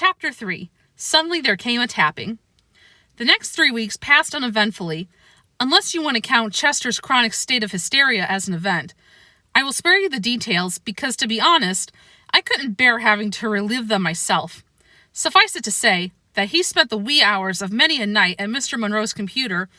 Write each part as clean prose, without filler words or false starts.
Chapter 3. Suddenly there came a tapping. The next 3 weeks passed uneventfully, unless you want to count Chester's chronic state of hysteria as an event. I will spare you the details because, to be honest, I couldn't bear having to relive them myself. Suffice it to say that he spent the wee hours of many a night at Mr. Monroe's computer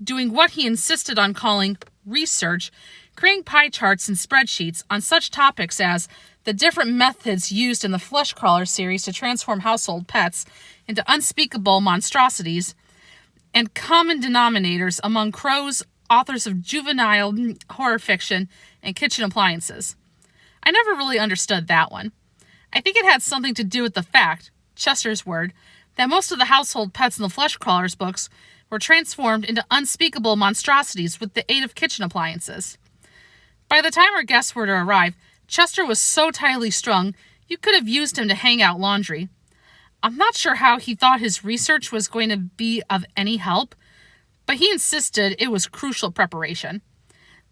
doing what he insisted on calling research, creating pie charts and spreadsheets on such topics as the different methods used in the Flesh Crawler series to transform household pets into unspeakable monstrosities, and common denominators among crows, authors of juvenile horror fiction, and kitchen appliances. I never really understood that one. I think it had something to do with the fact, Chester's word, that most of the household pets in the Flesh Crawlers books were transformed into unspeakable monstrosities with the aid of kitchen appliances. By the time our guests were to arrive, Chester was so tightly strung, you could have used him to hang out laundry. I'm not sure how he thought his research was going to be of any help, but he insisted it was crucial preparation.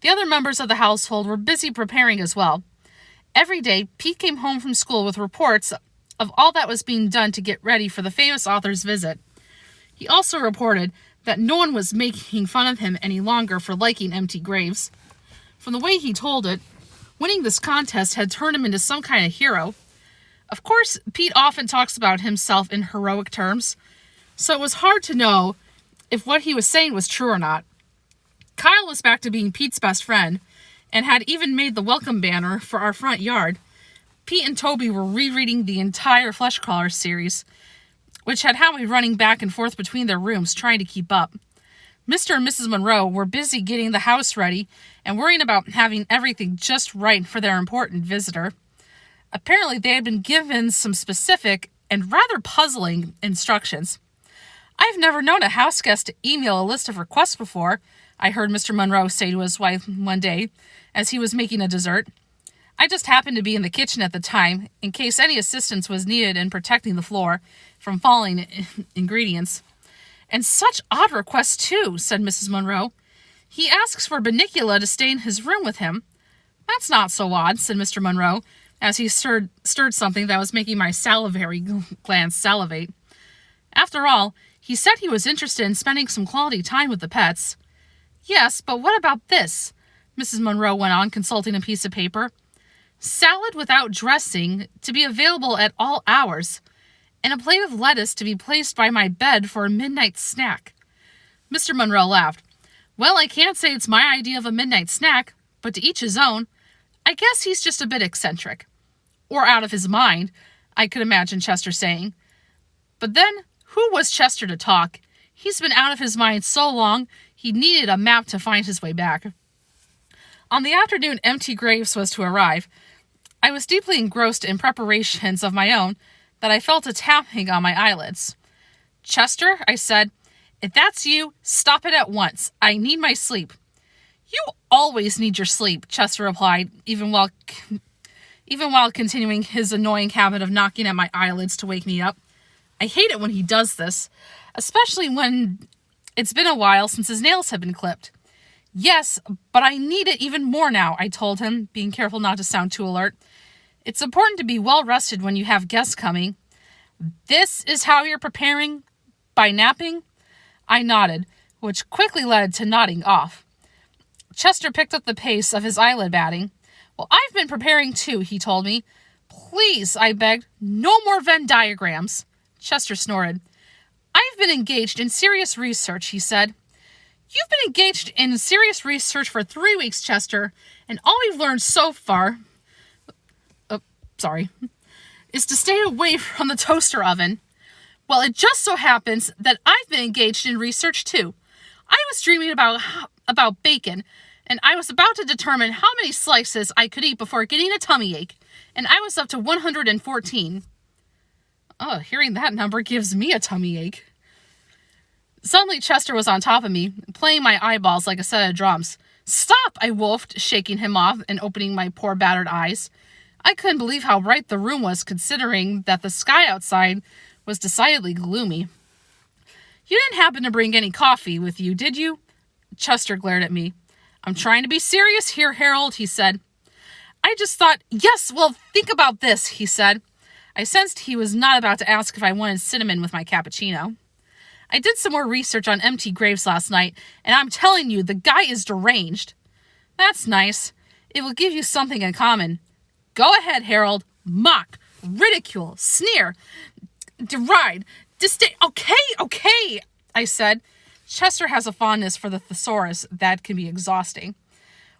The other members of the household were busy preparing as well. Every day, Pete came home from school with reports of all that was being done to get ready for the famous author's visit. He also reported that no one was making fun of him any longer for liking M.T Graves. From the way he told it, winning this contest had turned him into some kind of hero. Of course, Pete often talks about himself in heroic terms, so it was hard to know if what he was saying was true or not. Kyle was back to being Pete's best friend, and had even made the welcome banner for our front yard. Pete and Toby were rereading the entire Flesh Crawler series, which had Howie running back and forth between their rooms trying to keep up. Mr. and Mrs. Monroe were busy getting the house ready and worrying about having everything just right for their important visitor. Apparently, they had been given some specific and rather puzzling instructions. I've never known a house guest to email a list of requests before, I heard Mr. Monroe say to his wife one day as he was making a dessert. I just happened to be in the kitchen at the time, in case any assistance was needed in protecting the floor from falling ingredients. And such odd requests, too, said Mrs. Monroe. He asks for Bunnicula to stay in his room with him. That's not so odd, said Mr. Monroe, as he stirred something that was making my salivary glands salivate. After all, he said he was interested in spending some quality time with the pets. Yes, but what about this? Mrs. Monroe went on, consulting a piece of paper. Salad without dressing to be available at all hours, and a plate of lettuce to be placed by my bed for a midnight snack. Mr. Monroe laughed. Well, I can't say it's my idea of a midnight snack, but to each his own. I guess he's just a bit eccentric. Or out of his mind, I could imagine Chester saying. But then, who was Chester to talk? He's been out of his mind so long, he needed a map to find his way back. On the afternoon M.T Graves was to arrive, I was deeply engrossed in preparations of my own that I felt a tapping on my eyelids. Chester, I said, if that's you, stop it at once. I need my sleep. You always need your sleep, Chester replied, even while continuing his annoying habit of knocking at my eyelids to wake me up. I hate it when he does this, especially when it's been a while since his nails have been clipped. Yes, but I need it even more now, I told him, being careful not to sound too alert. It's important to be well rested when you have guests coming. This is how you're preparing? By napping? I nodded, which quickly led to nodding off. Chester picked up the pace of his eyelid batting. Well, I've been preparing too, he told me. Please, I begged, no more Venn diagrams. Chester snorted. I've been engaged in serious research, he said. You've been engaged in serious research for 3 weeks, Chester, and all we've learned so far, is to stay away from the toaster oven. Well, it just so happens that I've been engaged in research too. I was dreaming about bacon, and I was about to determine how many slices I could eat before getting a tummy ache, and I was up to 114. Oh, hearing that number gives me a tummy ache. Suddenly, Chester was on top of me, playing my eyeballs like a set of drums. Stop, I wolfed, shaking him off and opening my poor battered eyes. I couldn't believe how bright the room was, considering that the sky outside was decidedly gloomy. You didn't happen to bring any coffee with you, did you? Chester glared at me. I'm trying to be serious here, Harold, he said. I just thought, yes, well, think about this, he said. I sensed he was not about to ask if I wanted cinnamon with my cappuccino. I did some more research on M.T Graves last night, and I'm telling you, the guy is deranged. That's nice. It will give you something in common. Go ahead, Harold. Mock, ridicule, sneer, deride, disdain. Okay, I said. Chester has a fondness for the thesaurus that can be exhausting.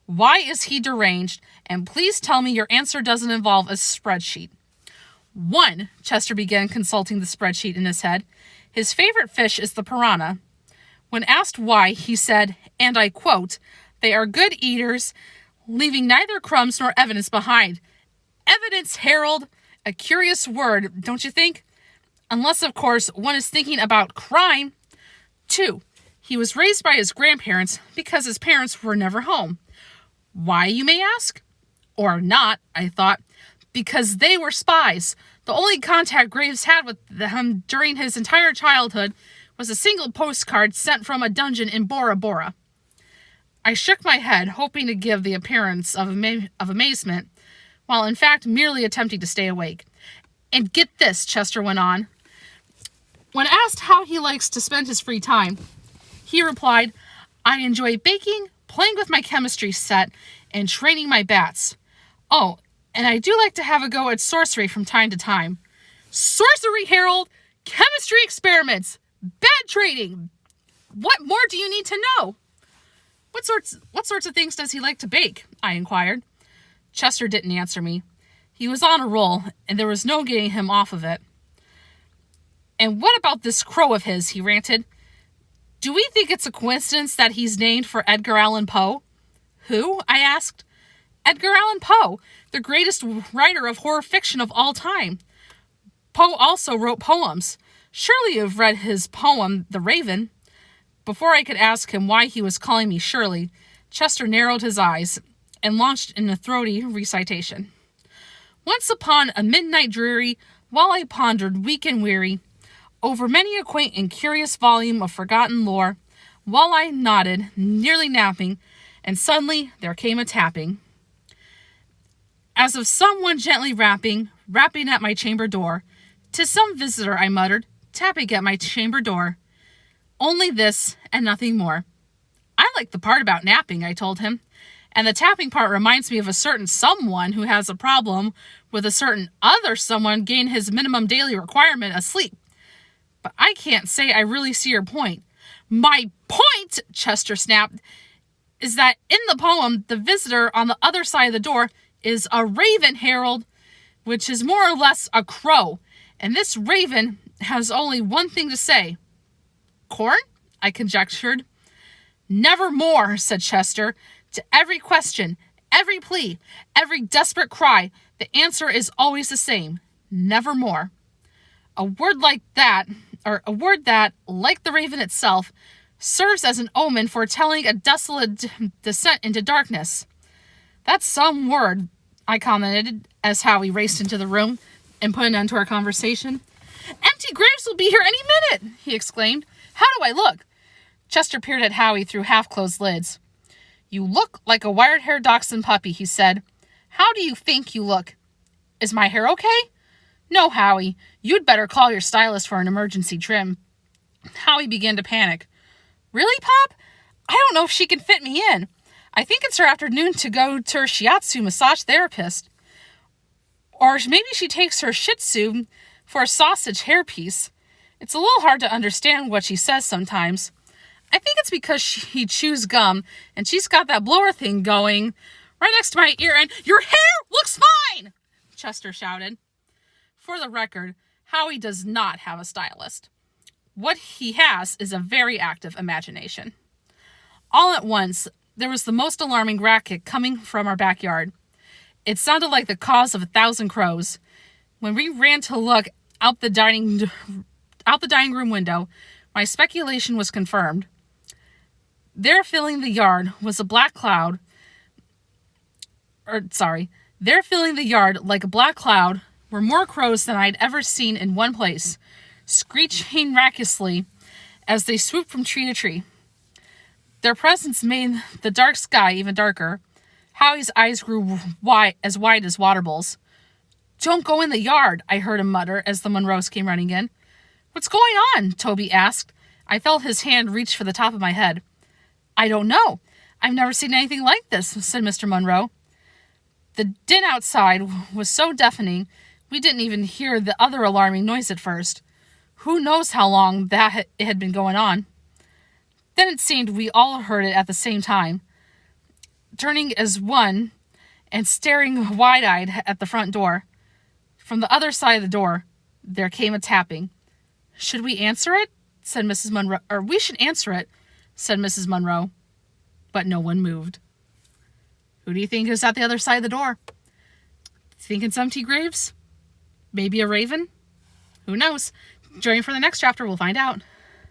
Why is he deranged? And please tell me your answer doesn't involve a spreadsheet. 1, Chester began consulting the spreadsheet in his head. His favorite fish is the piranha. When asked why, he said, and I quote, "They are good eaters, leaving neither crumbs nor evidence behind." Evidence, Harold. A curious word, don't you think? Unless, of course, one is thinking about crime. 2, he was raised by his grandparents because his parents were never home. Why, you may ask? Or not, I thought. Because they were spies. The only contact Graves had with them during his entire childhood was a single postcard sent from a dungeon in Bora Bora. I shook my head, hoping to give the appearance of amazement, while in fact merely attempting to stay awake. And get this, Chester went on. When asked how he likes to spend his free time, he replied, I enjoy baking, playing with my chemistry set, and training my bats. Oh, and I do like to have a go at sorcery from time to time. Sorcery, Harold! Chemistry experiments! Bad trading! What more do you need to know? What sorts of things does he like to bake? I inquired. Chester didn't answer me. He was on a roll, and there was no getting him off of it. And what about this crow of his? He ranted. Do we think it's a coincidence that he's named for Edgar Allan Poe? Who? I asked. Edgar Allan Poe, the greatest writer of horror fiction of all time. Poe also wrote poems. Surely you've read his poem, The Raven. Before I could ask him why he was calling me Shirley, Chester narrowed his eyes and launched in a throaty recitation. Once upon a midnight dreary, while I pondered, weak and weary, over many a quaint and curious volume of forgotten lore, while I nodded, nearly napping, and suddenly there came a tapping. As of someone gently rapping at my chamber door. "'Tis some visitor," I muttered, tapping at my chamber door. Only this, and nothing more. I like the part about napping, I told him, and the tapping part reminds me of a certain someone who has a problem with a certain other someone gain his minimum daily requirement of sleep. But I can't say I really see your point. My point, Chester snapped, is that in the poem, the visitor on the other side of the door is a raven, Harold, which is more or less a crow, and this raven has only one thing to say. Corn? I conjectured. Nevermore, said Chester. To every question, every plea, every desperate cry, the answer is always the same. Nevermore. A word that, like the raven itself, serves as an omen foretelling a desolate descent into darkness. That's some word, I commented as Howie raced into the room and put an end to our conversation. M.T Graves will be here any minute, he exclaimed. How do I look? Chester peered at Howie through half-closed lids. You look like a wire-haired dachshund puppy, he said. How do you think you look? Is my hair okay? No, Howie. You'd better call your stylist for an emergency trim. Howie began to panic. Really, Pop? I don't know if she can fit me in. I think it's her afternoon to go to her shiatsu massage therapist. Or maybe she takes her shih tzu for a sausage hairpiece. It's a little hard to understand what she says sometimes. I think it's because she chews gum, and she's got that blower thing going right next to my ear, and your hair looks fine! Chester shouted. For the record, Howie does not have a stylist. What he has is a very active imagination. All at once, there was the most alarming racket coming from our backyard. It sounded like the caws of 1,000 crows. When we ran to look out the dining room window, my speculation was confirmed. There filling the yard was a black cloud. There filling the yard like a black cloud were more crows than I'd ever seen in one place, screeching raucously as they swooped from tree to tree. Their presence made the dark sky even darker. Howie's eyes grew wide as water bowls. "Don't go in the yard," I heard him mutter as the Monroes came running in. "What's going on?" Toby asked. I felt his hand reach for the top of my head. "I don't know. I've never seen anything like this," said Mr. Monroe. The din outside was so deafening, we didn't even hear the other alarming noise at first. Who knows how long it had been going on? Then it seemed we all heard it at the same time. Turning as one and staring wide-eyed at the front door. From the other side of the door, there came a tapping. "Should we answer it?" said Mrs. Monroe. "Or we should answer it," said Mrs. Monroe. But no one moved. Who do you think is at the other side of the door? Think it's M.T Graves? Maybe a raven? Who knows? Join me for the next chapter, we'll find out.